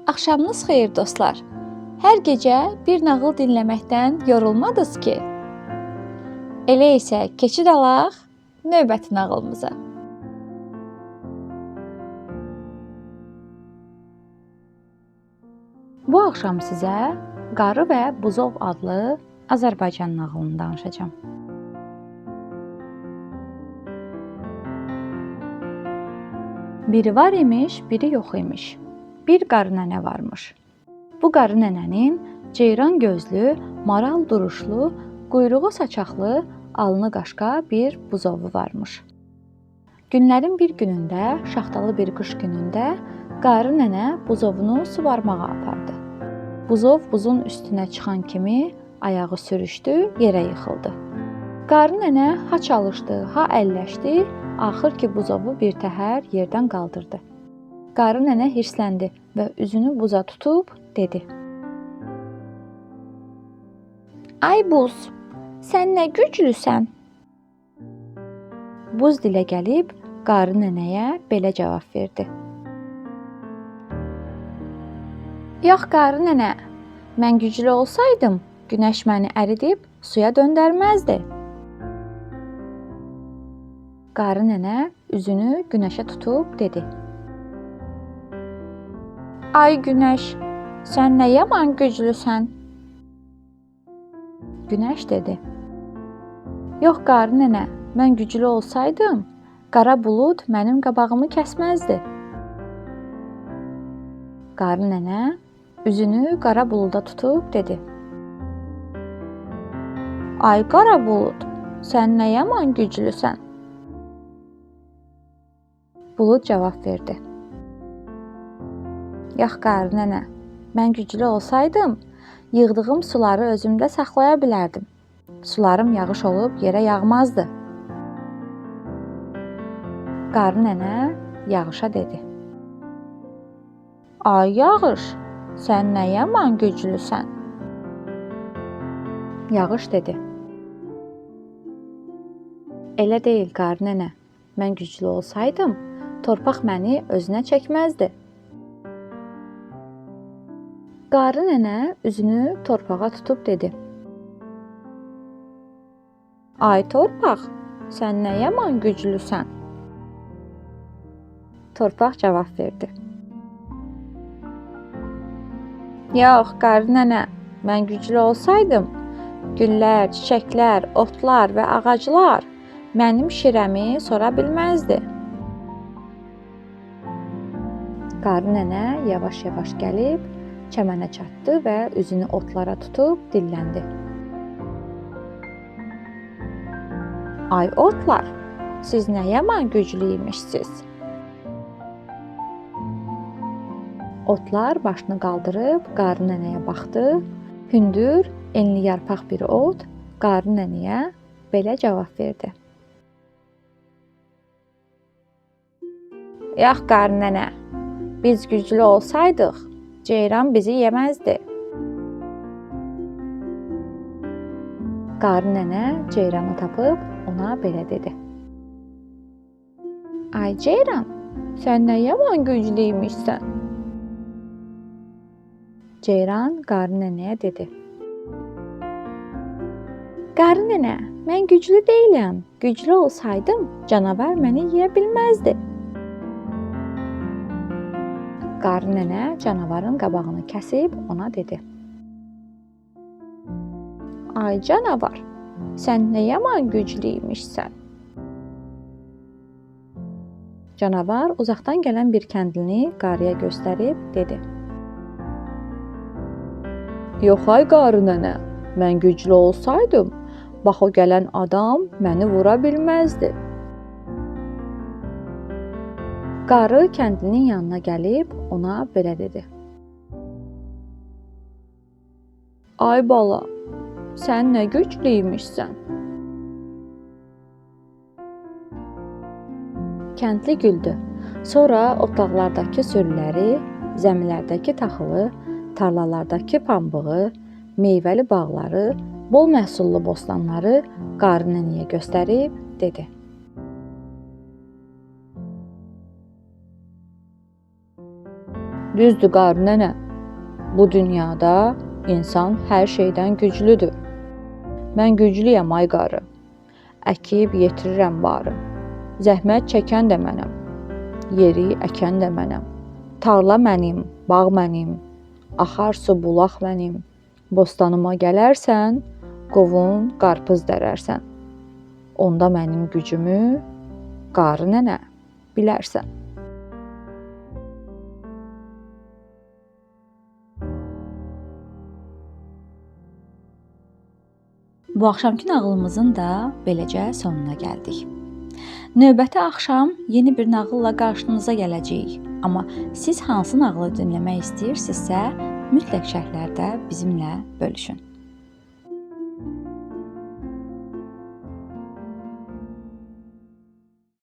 Axşamınız xeyir dostlar. Hər gecə bir nağıl dinləməkdən yorulmadınız ki? Elə isə keçid alaq növbəti nağılımıza. Bu axşam sizə Qarı və Buzov adlı Azərbaycan nağılını danışacağam. Biri var imiş, biri yox imiş. Bir qarı nənə varmış. Bu qarı nənənin ceyran gözlü, maral duruşlu, quyruğu saçaqlı, alnı qaşqa bir buzovu varmış. Günlərin bir günündə, şaxtalı bir qış günündə qarı nənə buzovunu suvarmağa apardı. Buzov buzun üstünə çıxan kimi ayağı sürüşdü, yerə yıxıldı. Qarı nənə ha çalışdı, ha əlləşdi, axır ki buzovu birtəhər yerdən qaldırdı. Qarı nənə hirsləndi və üzünü buza tutub dedi: "Ay buz, sən nə güclüsən?" Buz dilə gəlib qarı nənəyə belə cavab verdi: "Yox qarı nənə, mən güclü olsaydım, günəş məni əridib suya döndərməzdi." Qarı nənə üzünü günəşə tutub dedi: "Ay günəş, sən nə yaman güclüsən?" Günəş dedi: "Yox qarı nənə, mən güclü olsaydım, qara bulud mənim qabağımı kəsməzdi." Qarı nənə üzünü qara buluda tutub dedi: "Ay qara bulud, sən nə yaman güclüsən?" Bulud cavab verdi: "Yox qarı nənə, mən güclü olsaydım, yığdığım suları özümdə saxlaya bilərdim. Sularım yağış olub yerə yağmazdı." Qarı nənə yağışa dedi: "Ay yağış, sən nə yaman güclüsən?" Yağış dedi: "Elə deyil qarı nənə, mən güclü olsaydım, torpaq məni özünə çəkməzdi." Qarı nənə üzünü torpağa tutub dedi: "Ay torpaq, sən nə yaman güclüsən?" Torpaq cavab verdi: "Yox qarı nənə, mən güclü olsaydım, güllər, çiçəklər, otlar və ağaclar mənim şirəmi sora bilməzdi." Qarı nənə yavaş-yavaş gəlib çəmənə çatdı və üzünü otlara tutub dilləndi: "Ay otlar, siz nə yaman güclüymüşsüz?" Otlar başını qaldırıb qarı nənəyə baxdı. Hündür, enli yarpaq bir ot qarı nənəyə belə cavab verdi: "Yox qarı nənə, biz güclü olsaydıq, ceyran bizi yeməzdi." Qarı nənə ceyranı tapıb ona belə dedi: "Ay ceyran, sən nə yaman güclüymüşsən?" Ceyran qarı nənəyə dedi: "Qarı nənə, mən güclü deyiləm. Güclü olsaydım, canavar məni yeyə bilməzdi." Qarı nənə canavarın qabağını kəsib ona dedi: "Ay canavar, sən nə yaman güclüymüşsən?" Canavar uzaqdan gələn bir kəndlini qarıya göstərib dedi: "Yox ay qarı nənə, mən güclü olsaydım, bax o gələn adam məni vura bilməzdi." Qarı kəndlinin yanına gəlib ona belə dedi: "Ay bala, sən nə güclüymüşsən?" Kəndli güldü. Sonra otaqlardakı sürüləri, zəmilərdəki taxılı, tarlalardakı pambığı, meyvəli bağları, bol məhsullu bostanları qarı nənəyə göstərib dedi: Düzdür qarı nənə. Bu dünyada insan hər şeydən güclüdür. Mən güclüyəm ay qarı. Əkib yetirirəm barı. Zəhmət çəkən də mənəm. Yeri əkən də mənəm. Tarla mənim, bağ mənim. Axar su bulaq mənim. Bostanıma gələrsən, qovun qarpız dərərsən. Onda mənim gücümü qarı nənə bilərsən. Bu axşamki nağılımızın da beləcə sonuna gəldik. Növbəti axşam yeni bir nağılla qarşınıza gələcəyik. Amma siz hansı nağılı dinləmək istəyirsinizsə, mütləq şərhlərdə bizimlə bölüşün.